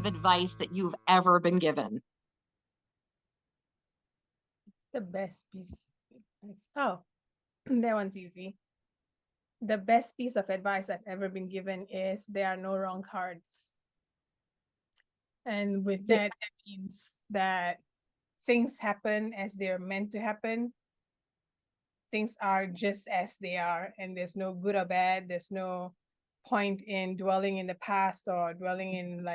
advice that you've ever been given? The best piece. Oh, that one's easy. The best piece of advice I've ever been given is there are no wrong cards. And with that, that means that things happen as they're meant to happen. Things are just as they are, and there's no good or bad. There's no point in dwelling in the past or dwelling in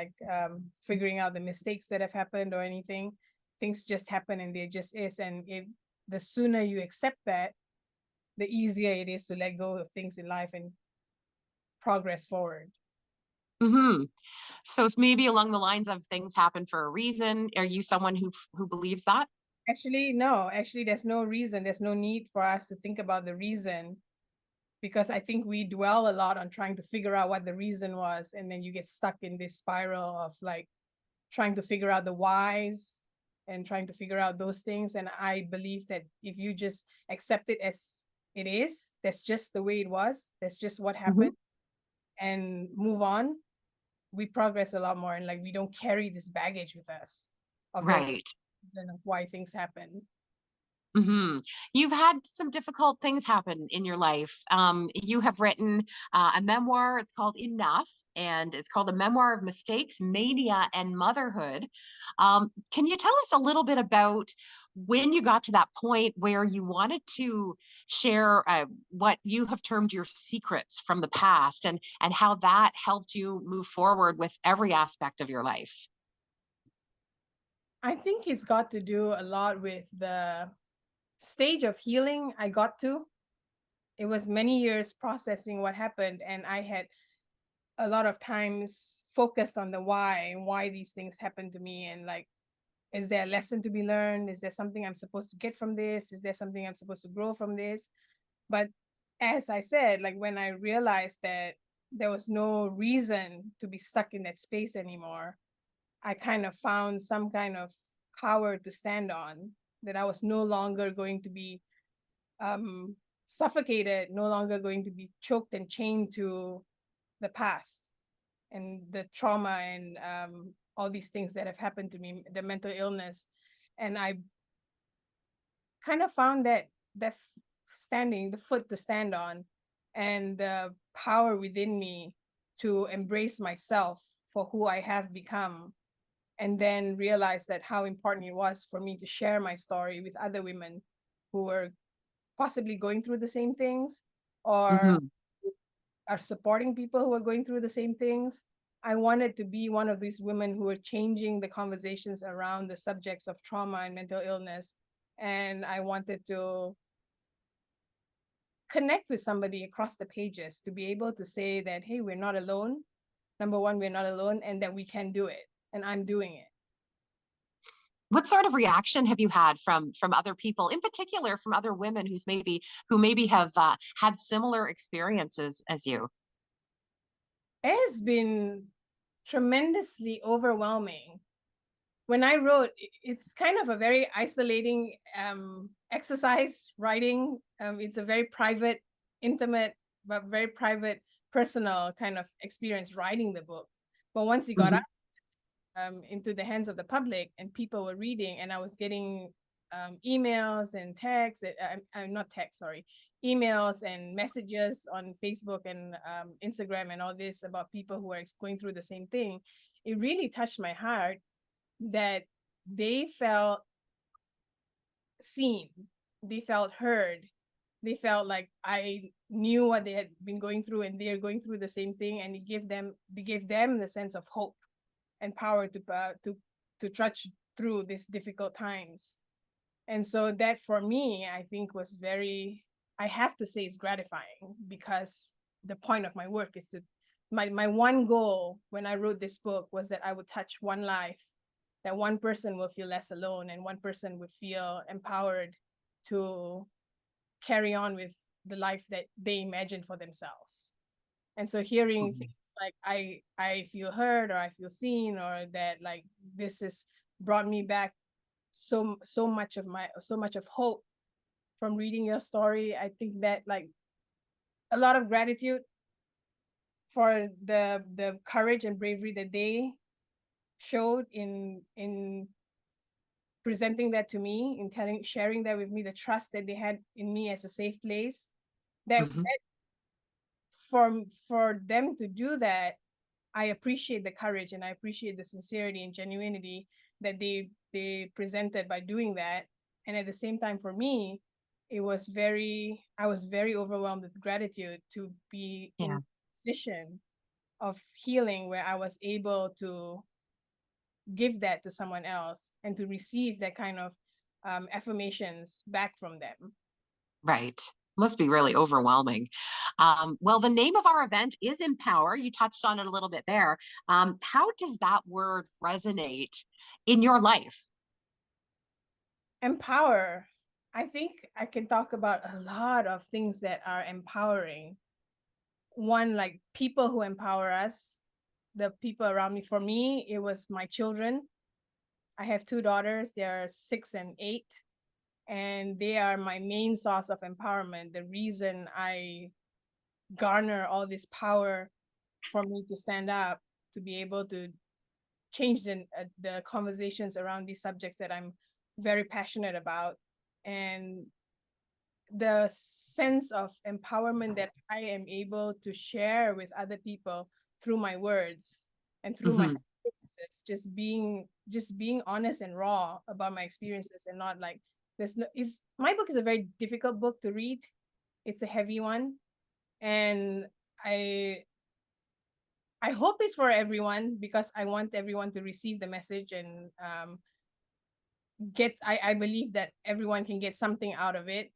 figuring out the mistakes that have happened or anything. Things just happen and they just is. And if the sooner you accept that, the easier it is to let go of things in life and progress forward. Hmm. So it's maybe along the lines of things happen for a reason. Are you someone who believes that? Actually, no, actually, there's no reason. There's no need for us to think about the reason, because I think we dwell a lot on trying to figure out what the reason was. And then you get stuck in this spiral of like trying to figure out the whys and trying to figure out those things. And I believe that if you just accept it as it is, that's just the way it was, that's just what Hmm. happened, and move on, we progress a lot more. And like, we don't carry this baggage with us of the Right. reason of why things happen. Hmm. You've had some difficult things happen in your life. You have written a memoir. It's called Enough, and it's called A Memoir of Mistakes, Mania, and Motherhood. Can you tell us a little bit about when you got to that point where you wanted to share what you have termed your secrets from the past, and how that helped you move forward with every aspect of your life? I think it's got to do a lot with the stage of healing I got to. It was many years processing what happened, and I had a lot of times focused on the why and why these things happened to me. And like, is there a lesson to be learned? Is there something I'm supposed to get from this? Is there something I'm supposed to grow from this? But as I said, like when I realized that there was no reason to be stuck in that space anymore, I kind of found some kind of power to stand on, that I was no longer going to be um, suffocated, no longer going to be choked and chained to the past and the trauma and all these things that have happened to me, the mental illness. And I kind of found that standing, the foot to stand on, and the power within me to embrace myself for who I have become. And then realize that how important it was for me to share my story with other women who were possibly going through the same things, or Hmm. are supporting people who are going through the same things. I wanted to be one of these women who are changing the conversations around the subjects of trauma and mental illness. And I wanted to connect with somebody across the pages to be able to say that, hey, we're not alone. Number one, we're not alone, and that we can do it. And I'm doing it. What sort of reaction have you had from other people, in particular from other women who maybe have had similar experiences as you? It has been tremendously overwhelming. When I wrote, it's kind of a very isolating exercise writing. It's a very private, intimate, but very private, personal kind of experience writing the book. But once it got Hmm. out into the hands of the public and people were reading, and I was getting emails and texts, I'm not text, sorry, emails and messages on Facebook and Instagram and all this about people who are going through the same thing, it really touched my heart that they felt seen, they felt heard, they felt like I knew what they had been going through and they're going through the same thing, and they gave them the sense of hope and power to trudge through these difficult times. And so that for me, I think was very, I have to say it's gratifying, because the point of my work is to, my one goal when I wrote this book was that I would touch one life, that one person will feel less alone and one person would feel empowered to carry on with the life that they imagine for themselves. And so hearing things like I feel heard, or I feel seen, or that like this has brought me back so much of hope from reading your story. I think that like a lot of gratitude for the courage and bravery that they showed in presenting that to me, in sharing that with me, the trust that they had in me as a safe place, that Hmm. for them to do that, I appreciate the courage and I appreciate the sincerity and genuinity that they presented by doing that. And at the same time, for me, I was very overwhelmed with gratitude to be in Yeah. a position of healing where I was able to give that to someone else and to receive that kind of affirmations back from them. Right. Must be really overwhelming. Well, the name of our event is Empower. You touched on it a little bit there. How does that word resonate in your life? Empower. I think I can talk about a lot of things that are empowering. One, like people who empower us, the people around me. For me, it was my children. I have two daughters, they're 6 and 8, and they are my main source of empowerment. The reason I garner all this power for me to stand up, to be able to change the conversations around these subjects that I'm very passionate about. And the sense of empowerment that I am able to share with other people through my words and through my Hmm. experiences, just being honest and raw about my experiences, and not like there's no is my book is a very difficult book to read. It's a heavy one, and I I hope it's for everyone because I want everyone to receive the message and I believe that everyone can get something out of it,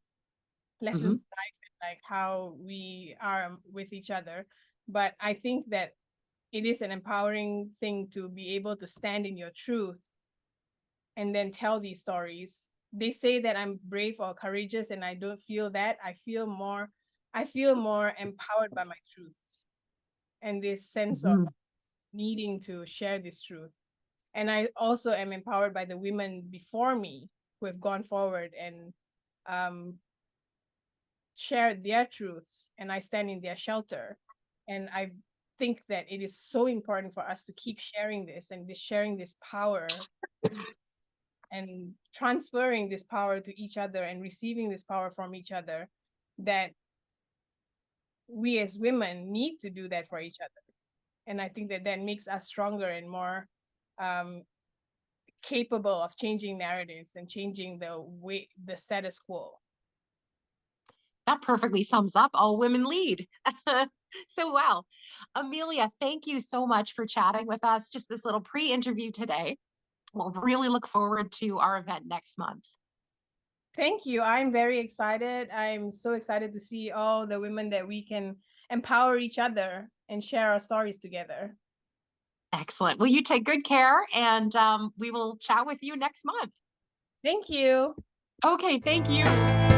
lessons Hmm. in life and like how we are with each other. But I think that it is an empowering thing to be able to stand in your truth and then tell these stories. They say that I'm brave or courageous, and I don't feel that. I feel more empowered by my truths and this sense of Hmm. needing to share this truth. And I also am empowered by the women before me who have gone forward and um, shared their truths, and I stand in their shelter. And I think that it is so important for us to keep sharing this and sharing this power and transferring this power to each other and receiving this power from each other, that we as women need to do that for each other. And I think that that makes us stronger and more um, capable of changing narratives and changing the status quo. That perfectly sums up All Women Lead. So well. Amelia, thank you so much for chatting with us. Just this little pre interview today. We'll really look forward to our event next month. Thank you. I'm very excited. I'm so excited to see all the women that we can empower each other and share our stories together. Excellent. Well, you take good care, and we will chat with you next month. Thank you. Okay, thank you.